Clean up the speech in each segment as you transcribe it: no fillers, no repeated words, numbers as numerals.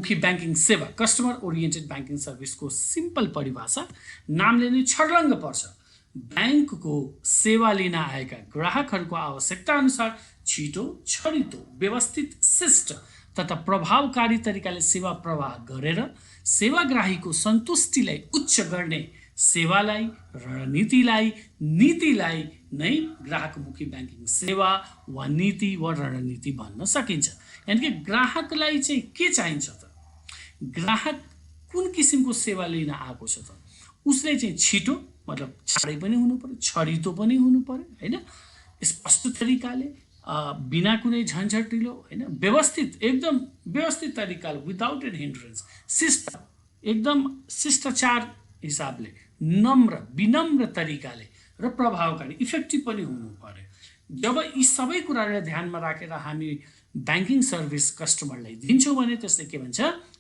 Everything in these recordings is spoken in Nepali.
मुखी बैंकिङ सेवा कस्टमर ओरिएन्टेड बैंकिङ सर्भिसको सिम्पल परिभाषा नामले नै छर्लङ्ग पर्छ। बैंकको सेवा लिन आएका ग्राहकहरूको आवश्यकता अनुसार छिटो, छरितो, व्यवस्थित, शिष्ट तथा प्रभावकारी तरिकाले सेवा प्रवाह गरेर सेवाग्राहीको सन्तुष्टिलाई उच्च गर्ने सेवालाई, रणनीतिलाई, नीतिलाई नै ग्राहकमुखी बैंकिङ सेवा वा नीति वा रणनीति भन्न सकिन्छ। यानी कि ग्राहकलाई चाहिँ के चाहिन्छ त? ग्राहक कुन किसिमको सेवा लिन आएको छ त? उसले चाहिँ छिटो मतलब चाँडै पनि हुनु पर्यो, छरितो पनि हुनु पर्यो, हैन? स्पष्ट तरिकाले बिना कुनै झन्झटिलो, हैन? व्यवस्थित, एकदम व्यवस्थित तरिकाले विदाउट एनी हिन्ड्रेन्स, शिष्ट, एकदम शिष्टाचार हिसाबले, नम्र, विनम्र तरिकाले र प्रभावकारी, इफेक्टिभ पनि हुनु पर्यो। जब यी सबै कुरालाई ध्यानमा राखेर हामी बैंकिङ सर्भिस कस्टमरलाई दिन्छौँ भने त्यसले के भन्छ?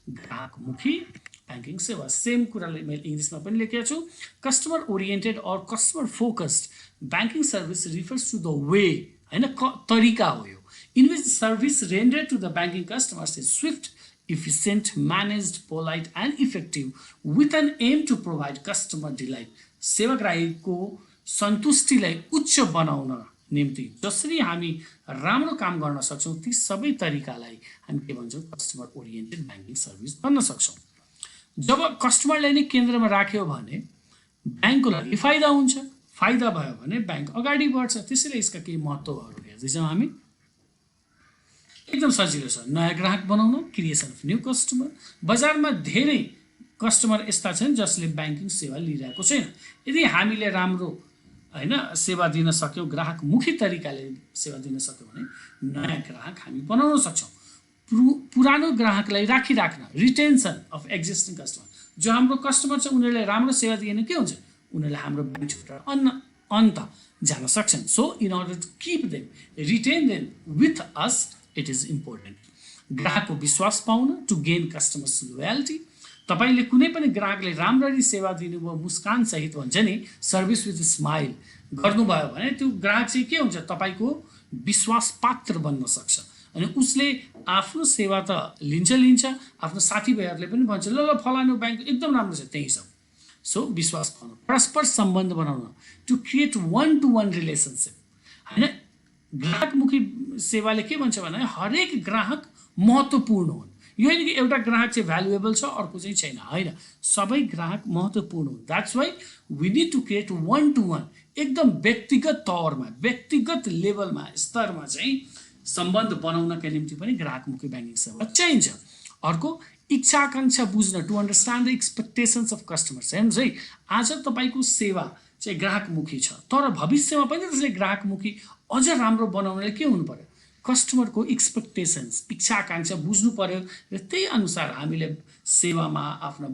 ग्राहकमुखी बैंकिङ सेवा। सेम कुराले मैले इङ्ग्लिसमा पनि लेखेको छु। कस्टमर ओरिएन्टेड और customer focused banking service refers to the way, हैन, तरिका हो यो, in which service render to the banking customers is swift, efficient, managed, polite and effective with an aim to provide customer delight। सेवाग्राहीको सन्तुष्टिलाई उच्च बनाउन निम्ति जसरी हामी राम्रो काम गर्न सक्छौं ती सबै तरिकालाई हामी के भन्छौं? कस्टमर ओरिएन्टेड बैंकिङ सर्भिस भन्न सक्छौं। जब कस्टमरलाई नै केन्द्रमा राख्यो भने बैंकको लागि फाइदा हुन्छ, फाइदा भयो भने बैंक अगाडि बढ्छ। त्यसैले यसका केही महत्त्वहरू हेर्दैछौँ हामी। एकदम सजिलो छ। नयाँ ग्राहक बनाउन, क्रिएसन अफ न्यू कस्टमर। बजारमा धेरै कस्टमर यस्ता छन् जसले बैंकिङ सेवा लिइरहेको छैन। यदि हामीले राम्रो, हैन, सेवा दिन सक्यौं, ग्राहकमुखी तरिकाले सेवा दिन सक्यौं भने नयाँ ग्राहक हामी बनाउन सक्छौं। पुरानो ग्राहकलाई राखिराख्न, रिटेन्सन अफ एक्जिस्टिङ कस्टमर। जो हाम्रो कस्टमर छ उनीहरुलाई राम्रो सेवा दिएन के हुन्छ? उनीहरुले हाम्रो बैंक छोडेर अन्त जान सक्छन्। So in order to keep them, retain them with us, it is important. ग्राहकको विश्वास पाउन, टु गेन कस्टमर्स लोयल्टी। तपाईले कुनै पनि ग्राहकले राम्ररी सेवा दिनुभयो, मुस्कान सहित भन्छ नि, सर्भिस विथ स्माइल गर्नुभयो भने त्यो ग्राहक चाहिँ के हुन्छ? तपाईको विश्वास पात्र बन्न सक्छ। अनि उसले आफ्नो सेवा त लिन्छ, आफ्नो साथीभाइहरुले पनि भन्छ ल फलानु बैंक एकदम राम्रो छ, त्यही सब। सो विश्वास पाउन, परस्पर सम्बन्ध बनाउन, to create one to one relationship, हैन? ग्राहकमुखी सेवाले के भन्छ भने हरेक ग्राहक महत्त्वपूर्ण हुन्। यो होइन कि एउटा ग्राहक चाहिँ भ्यालुएबल छ अर्को चाहिँ छैन, हैन। सबै ग्राहक महत्त्वपूर्ण हुन्। That's why we need to create one to one, एकदम व्यक्तिगत तौरमा, व्यक्तिगत लेभलमा, स्तरमा चाहिँ सम्बन्ध बनाउनका निम्ति पनि ग्राहकमुखी बैंकिङ सेवा चाहिन्छ। अर्को, इच्छा आकांक्षा बुझ्न, to understand the expectations of customers. हेर्नुहोस् है, आज तपाईको सेवा चाहिँ ग्राहकमुखी छ, तर भविष्यमा पनि त्यसले ग्राहकमुखी अझ राम्रो बनाउनले के हुनु पर्यो? कस्टमरको एक्सपेक्टेसन्स, इच्छा आकांक्षा बुझ्नु पर्यो र त्यही अनुसार हामीले सेवामा, आफ्ना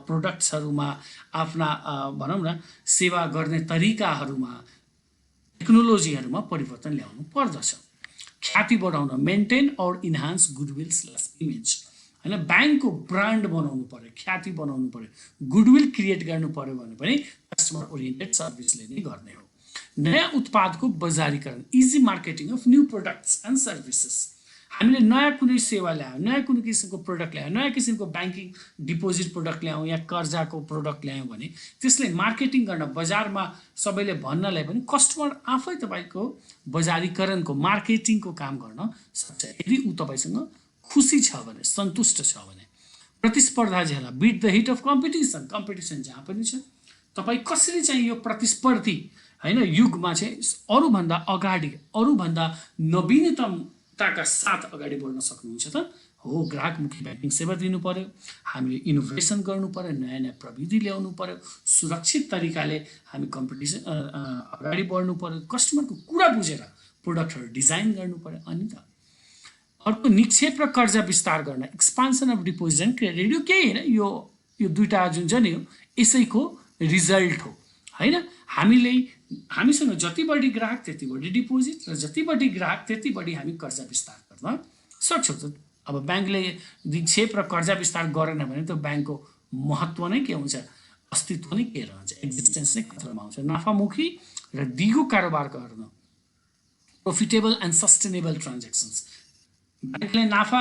प्रोडक्ट्सहरुमा, आफ्ना भनौं न सेवा गर्ने तरिकाहरुमा, टेक्नोलोजीहरुमा परिवर्तन ल्याउनु पर्दछ। ख्याति बढाउन, मेन्टेन और इन्हान्स गुडविल/इमेज, हैन? बैंकको ब्रान्ड बनाउनु पर्यो, ख्याति बनाउनु पर्यो, गुडविल क्रिएट गर्नु पर्यो भने पनि कस्टमर ओरिएन्टेड सर्भिसले नै गर्ने हो। नयाँ उत्पादको बजारीकरण, easy marketing of new products and services. हामीले नयाँ कुनै सेवा ल्यायौँ, नयाँ कुनै किसिमको प्रोडक्ट ल्यायौँ, नयाँ किसिमको बैंकिङ डिपोजिट प्रोडक्ट ल्यायौँ या कर्जाको प्रोडक्ट ल्यायौँ भने त्यसले मार्केटिङ गर्न, बजारमा सबैले भन्नलाई पनि कस्टमर आफै तपाईको बजारीकरणको, मार्केटिङको काम गर्न सक्छ यदि उ तपाईसँग खुसी छ भने, सन्तुष्ट छ भने। प्रतिस्पर्धा झेला, beet the heat of competition. Competition जहाँ पनि छ, तपाई कसरी चाहिँ यो प्रतिस्पर्धी, हैन, युगमा चाहिँ अरूभन्दा अगाडि, अरूभन्दा नवीनतमताका साथ अगाडि बढ्न सक्नुहुन्छ त? हो, ग्राहकमुखी बैंकिङ सेवा दिनु पर्यो, हामीले इनोभेसन गर्नु पर्यो, नयाँ नयाँ प्रविधि ल्याउनु पर्यो, सुरक्षित तरिकाले हामी कम्पिटिसन अगाडि बढ्नु पर्यो, कस्टमरको कुरा बुझेर प्रोडक्टहरु डिजाइन गर्नु पर्यो। अनि त अर्को, निक्षेप र कर्जा विस्तार गर्न, expansion of deposit and credit. यो केही हैन, यो दुईटा जुन छ नि यसैको रिजल्ट हो, हैन? हामीसँग जति बढी ग्राहक त्यति बढी डिपोजिट र जति बढी ग्राहक त्यति बढी हामी कर्जा विस्तार गर्न सक्छौँ। अब बैंकले निक्षेप र कर्जा विस्तार गरेन भने त बैंकको महत्त्व नै के हुन्छ? अस्तित्व नै के रहन्छ? एक्जिस्टेन्स नै खतरामा आउँछ। नाफामुखी र दिगो कारोबार गर्न, प्रोफिटेबल एन्ड सस्टेनेबल ट्रान्ज्याक्सन्स। बैंकले नाफा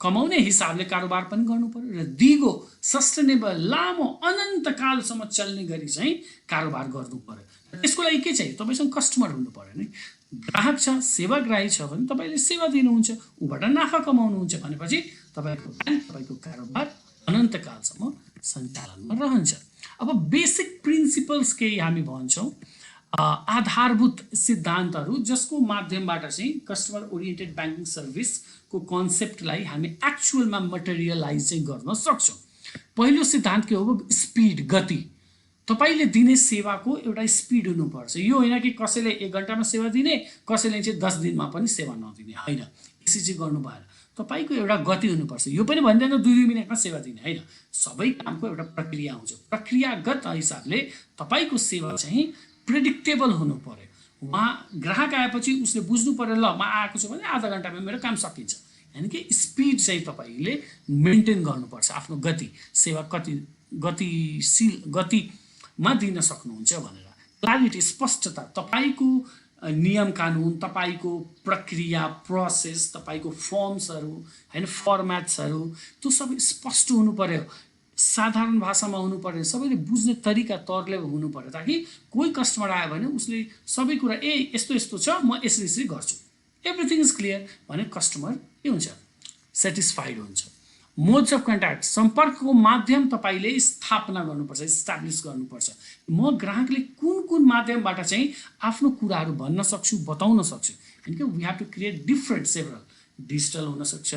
कमाउने हिसाबले कारोबार पनि गर्नु पर्यो र दिगो सस्टेनेबल लामो अनन्तकालसम्म चल्ने गरी चाहिँ कारोबार गर्नु पर्यो। त्यसको लागि के चाहियो? तपाईँसँग कस्टमर हुनु पर्यो नि। ग्राहक छ, सेवाग्राही छ भने तपाईँले सेवा दिनुहुन्छ, उबाट नाफा कमाउनुहुन्छ भनेपछि तपाईँको ब्याङ्क, तपाईँको कारोबार अनन्तकालसम्म सञ्चालनमा रहन्छ। अब बेसिक प्रिन्सिपल्स केही हामी भन्छौँ, आधारभूत सिद्धान्तहरू जसको माध्यमबाट चाहिँ कस्टमर ओरिएन्टेड ब्याङ्किङ सर्भिसको कन्सेप्टलाई हामी एक्चुअलमा मटेरियलाइज चाहिँ गर्न सक्छौँ। पहिलो सिद्धान्त के हो? स्पिड, गति। तपाईँले दिने सेवाको एउटा स्पिड हुनुपर्छ। यो होइन कि कसैले 1 घन्टामा सेवा दिने, कसैले चाहिँ 10 दिनमा पनि सेवा नदिने, होइन। यसरी चाहिँ गर्नु भएन। तपाईँको एउटा गति हुनुपर्छ। यो पनि भन्दैन 2 मिनटमा सेवा दिने, होइन। सबै कामको एउटा प्रक्रिया हुन्छ। प्रक्रियागत हिसाबले तपाईँको सेवा चाहिँ प्रेडिक्टेबल हुनु पर्यो। उहाँ ग्राहक आएपछि उसले बुझ्नु पर्यो, ल म आएको छु भने आधा घन्टामा मेरो काम सकिन्छ। यानि कि स्पिड चाहिँ तपाईँले मेन्टेन गर्नुपर्छ। आफ्नो गति, सेवा कति गतिमा दिन सक्नुहुन्छ भनेर। क्ल्यारिटी, स्पष्टता, तपाईँको नियम कानुन, तपाईँको प्रक्रिया, प्रोसेस, तपाईँको फर्म्सहरू, होइन, फर्म्याट्सहरू, त्यो सबै स्पष्ट हुनु पर्यो, साधारण भाषामा हुनु पर्यो, सबैले बुझ्ने तरिका तौरले हुनु पर्यो, ताकि कोही कस्टमर आयो भने उसले सबै कुरा यस्तो यस्तो छ, म यसरी यसरी गर्छु, एभ्रिथिङ इज क्लियर भने कस्टमर के हुन्छ? सेटिस्फाइड हुन्छ। मोड्स अफ कन्ट्याक्ट, सम्पर्कको माध्यम तपाईँले स्थापना गर्नुपर्छ, इस्टाब्लिस गर्नुपर्छ। म ग्राहकले कुन कुन माध्यमबाट चाहिँ आफ्नो कुराहरू भन्न सक्छु, बताउन सक्छु। यानि कि we have to create different several, digital हुनसक्छ,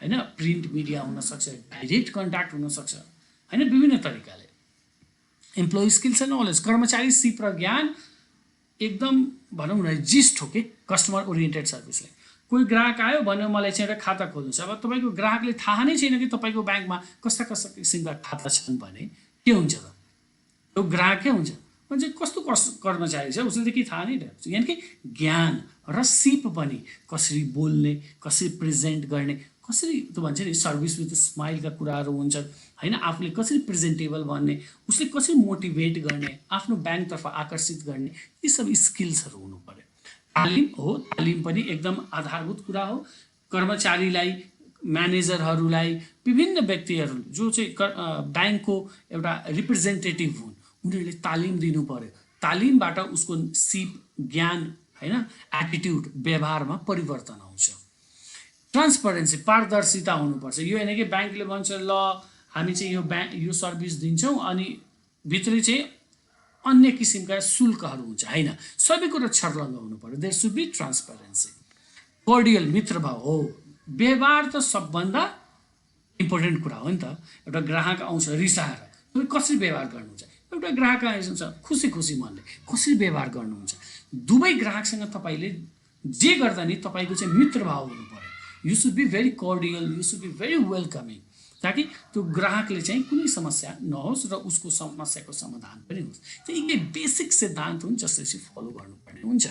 होइन, प्रिन्ट मिडिया हुनसक्छ, डाइरेक्ट कन्ट्याक्ट हुनसक्छ, होइन, विभिन्न तरिकाले। इम्प्लोइ स्किल्स एन्ड नलेज, कर्मचारी सिप र ज्ञान एकदम भनौँ न जिस्ट हो कि कस्टमर ओरिएन्टेड सर्भिसले। कोही ग्राहक आयो भन्यो मलाई चाहिँ एउटा खाता खोल्नु छ। अब तपाईँको ग्राहकले थाहा नै छैन कि तपाईँको ब्याङ्कमा कस्ता कस्ता किसिमका खाता छन् भने के हुन्छ त? त्यो ग्राहक के हुन्छ? म्हणजे कस्तो कर्मचारी छ उसले त के थाहा नै रहेछ। यानि कि ज्ञान र सिप पनि, कसरी बोल्ने, कसरी प्रेजेन्ट गर्ने, कसरी त्यो भन्छ नि सर्भिस विथ स्माइलका कुराहरू हुन्छन्, होइन, आफूले कसरी प्रेजेन्टेबल भन्ने, उसले कसरी मोटिभेट गर्ने, आफ्नो ब्याङ्कतर्फ आकर्षित गर्ने, यी सब स्किल्सहरू हुनु पर्यो। तालिम हो, तालिम पनि एकदम आधारभूत कुरा हो। कर्मचारीलाई, म्यानेजरहरूलाई, विभिन्न व्यक्तिहरू जो चाहिँ ब्याङ्कको एउटा रिप्रेजेन्टेटिभ हुन्, उनीहरूले तालिम दिनु पर्यो। तालिमबाट उसको सिप, ज्ञान, होइन, एटिट्युड, व्यवहारमा परिवर्तन आउँछ। ट्रान्सपरेन्सी, पारदर्शिता हुनुपर्छ। यो होइन कि ब्याङ्कले भन्छ ल हामी चाहिँ यो सर्भिस दिन्छौँ अनि भित्र चाहिँ अन्य किसिमका शुल्कहरू हुन्छ, होइन। सबै कुरा छर्लङ्ग हुनु पर्यो। There should be transparency. Cordial, मित्रभाव हो। व्यवहार त सबभन्दा इम्पोर्टेन्ट कुरा हो नि त। एउटा ग्राहक आउँछ रिसाएर, तपाईँ कसरी व्यवहार गर्नुहुन्छ? एउटा ग्राहक आइन्छ खुसी खुसी मनले, कसरी व्यवहार गर्नुहुन्छ? दुवै ग्राहकसँग तपाईँले जे गर्दा नि तपाईँको चाहिँ मित्रभाव हुनु पर्यो। You should be very cordial, you should be very welcoming, ताकि त्यो ग्राहकले चाहिँ कुनै समस्या नहोस् र उसको समस्याको समाधान पनि होस्। त यी बेसिक सिद्धान्त हुन् जसले चाहिँ फलो गर्नुपर्ने हुन्छ।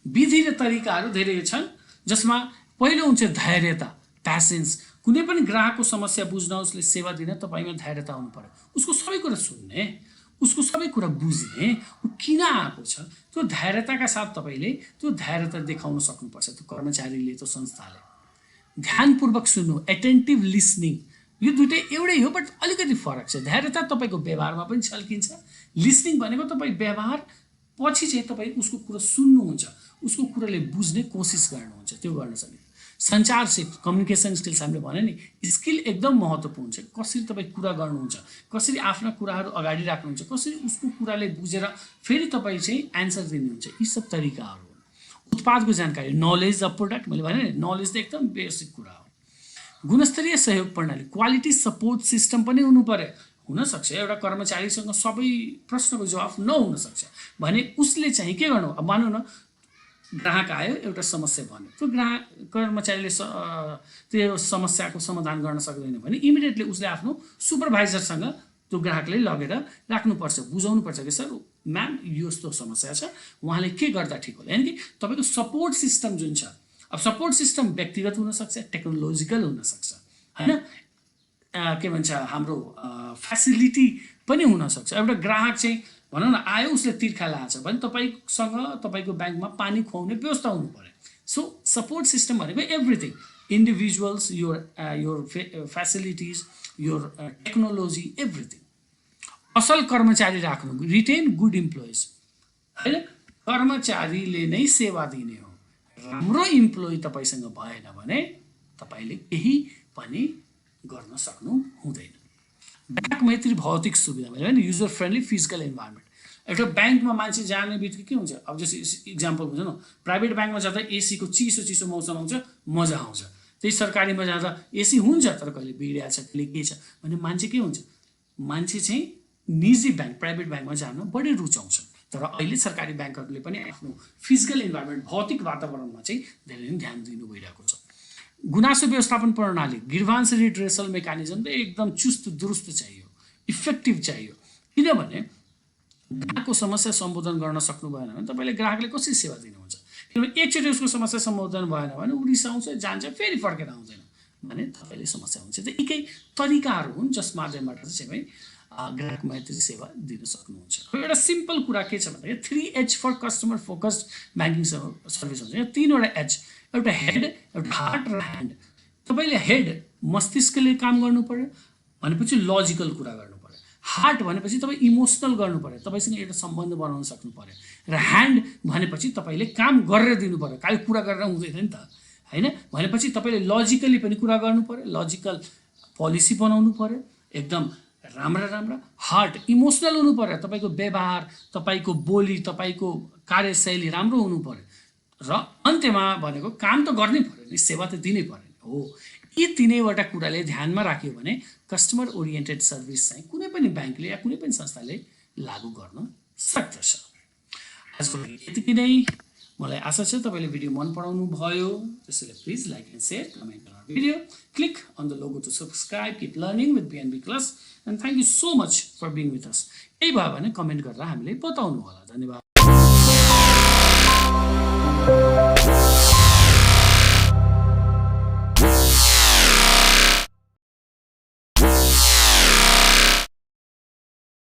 विधि र तरिकाहरू धेरै छन्, जसमा पहिलो हुन्छ धैर्यता, प्यासेन्स। कुनै पनि ग्राहकको समस्या बुझ्न, उसले सेवा दिन तपाईँमा धैर्यता हुनु पर्यो। उसको सबै कुरा सुन्ने, उसको सबै कुरा बुझ्ने, ऊ किन आएको छ, त्यो धैर्यताका साथ तपाईँले त्यो धैर्यता देखाउन सक्नुपर्छ। त्यो कर्मचारीले, त्यो संस्थाले ध्यानपूर्वक सुन्नु, एटेन्टिभ लिसनिङ, यो दुइटै एउटै हो बट अलिकति फरक छ। धैर्यता तपाईँको व्यवहारमा पनि छल्किन्छ। लिसनिङ भनेको तपाईँ व्यवहार पछि चाहिँ तपाईँ उसको कुरा सुन्नुहुन्छ, उसको कुराले बुझ्ने कोसिस गर्नुहुन्छ, त्यो गर्न सकिन्छ। सञ्चार सिप, कम्युनिकेसन स्किल्स हामीले भन्यो नि, स्किल एकदम महत्त्वपूर्ण छ। कसरी तपाईँ कुरा गर्नुहुन्छ, कसरी आफ्ना कुराहरू अगाडि राख्नुहुन्छ, कसरी उसको कुराले बुझेर फेरि तपाईँ चाहिँ एन्सर दिनुहुन्छ, यी सब तरिकाहरू। उत्पादको जानकारी, नलेज अफ प्रोडक्ट, मैले भने नि नलेज त एकदम बेसिक कुरा हो। गुणस्तरीय सहयोग प्रणाली, क्वालिटी सपोर्ट सिस्टम पनि हुनु पर्यो। हुनसक्छ एउटा कर्मचारीसँग सबै प्रश्नको जवाफ नहुनसक्छ भने उसले चाहिँ के गर्नु? अब मानौँ न ग्राहक आयो, एउटा समस्या भन्यो, त्यो कर्मचारीले त्यो समस्याको समाधान गर्न सक्दैन भने इमिडिएटली उसले आफ्नो सुपरभाइजरसँग त्यो ग्राहकले लगेर राख्नुपर्छ, बुझाउनुपर्छ कि सर म्याम यो यस्तो समस्या छ, उहाँले के गर्दा ठिक होला। यानि कि तपाईँको सपोर्ट सिस्टम जुन छ, अब सपोर्ट सिस्टम व्यक्तिगत हुनसक्छ, टेक्नोलोजिकल हुनसक्छ, होइन, के भन्छ हाम्रो फेसिलिटी पनि हुनसक्छ। एउटा ग्राहक चाहिँ भनौँ न आयो, उसले तिर्खा लाछ भने तपाईँसँग तपाईँको ब्याङ्कमा पानी खुवाउने व्यवस्था हुनु पर्यो। सो सपोर्ट सिस्टम भनेको everything, individuals, your facilities, your technology, everything. असल कर्मचारी राख्नु, रिटेन गुड इम्प्लोइज हैन, कर्मचारीले नै सेवा दिने हो। राम्रो इम्प्लोइ तपाईसँग भएन भने तपाईले केही पनि गर्न सक्नु हुँदैन। ब्याङ्क मैत्री भौतिक सुविधा मैले भने युजर फ्रेन्डली फिजिकल इन्भाइरोमेन्ट। एउटा ब्याङ्कमा मान्छे जाने बित्तिकै के हुन्छ, अब जस्तो इक्जाम्पल हुन्छ न, प्राइभेट ब्याङ्कमा जाँदा एसी को चिसो मौसम आउँछ, मजा आउँछ। त्यही सरकारीमा जाँदा एसी हुन्छ तर कहिले बिग्रिया छ, कहिले के छ भने मान्छे के हुन्छ, मान्छे चाहिँ निजी ब्याङ्क प्राइभेट ब्याङ्कमा जान बढी रुचाउँछ। तर अहिले सरकारी ब्याङ्कहरूले पनि आफ्नो फिजिकल इन्भाइरोमेन्ट भौतिक वातावरणमा चाहिँ धेरै नै ध्यान दिनु भइरहेको छ। गुनासो व्यवस्थापन प्रणाली, ग्रीभान्स रिड्रेसल मेकानिजम एकदम चुस्त दुरुस्त चाहियो, इफेक्टिभ चाहियो। किनभने ग्राहकको समस्या सम्बोधन गर्न सक्नु भएन भने तपाईले ग्राहकले कसरी सेवा दिनुहुन्छ? किनभने एकचोटि उसको समस्या सम्बोधन भएन भने उ रिसाउँछ, जान्छ, फेरि फर्केर आउँदैन भने तपाईले समस्या हुन्छ। त यी केही तरिकाहरू हुन् जस माध्यमबाट चाहिँ ग्राहक मैत्री सेवा दिन सक्नुहुन्छ। एउटा सिम्पल कुरा के छ भन्दाखेरि 3H for customer focused banking service हुन्छ। यहाँ तीनवटा एच, एउटा हेड, एउटा हार्ट र ह्यान्ड। तपाईले हेड मस्तिष्कले काम गर्नु पर्यो भनेपछि लजिकल कुरा गर्नु पर्यो। हार्ट भनेपछि तपाईँ इमोसनल गर्नु पर्यो, तपाईसँग एउटा सम्बन्ध बनाउन सक्नु पर्यो। र ह्यान्ड भनेपछि तपाईले काम गरेर दिनु पर्यो, खालि कुरा गरेर हुँदैन नि त हैन। भनेपछि तपाईले लजिकली पनि कुरा गर्नु पर्यो, लजिकल पोलिसी बनाउनु पर्यो, एकदम राम्रा। हार्ट इमोसनल हुनु पर्यो, तपाईको व्यवहार, तपाईको बोली, तपाईको कार्यशैली राम्रो हुनु पर्यो। र अन्त्यमा भनेको काम त गर्नै पर्यो नि, सेवा त दिनै पर्यो हो। यी तीनैवटा कुराले ध्यानमा राख्यो भने कस्टमर ओरिएन्टेड सर्भिस चाहिँ कुनै पनि ब्याङ्कले या कुनै पनि संस्थाले लागू गर्न सक्दछ। आजको यतिकै नै। मलाई आशा छ तपाईले भिडियो मन पराउनु भयो। त्यसैले please like and share, comment on our video, click on the logo to subscribe, keep learning with BNB class, and thank you so much for being with us. यही भयो भने कमेन्ट गरेर हामीले बताउनु होला। धन्यवाद।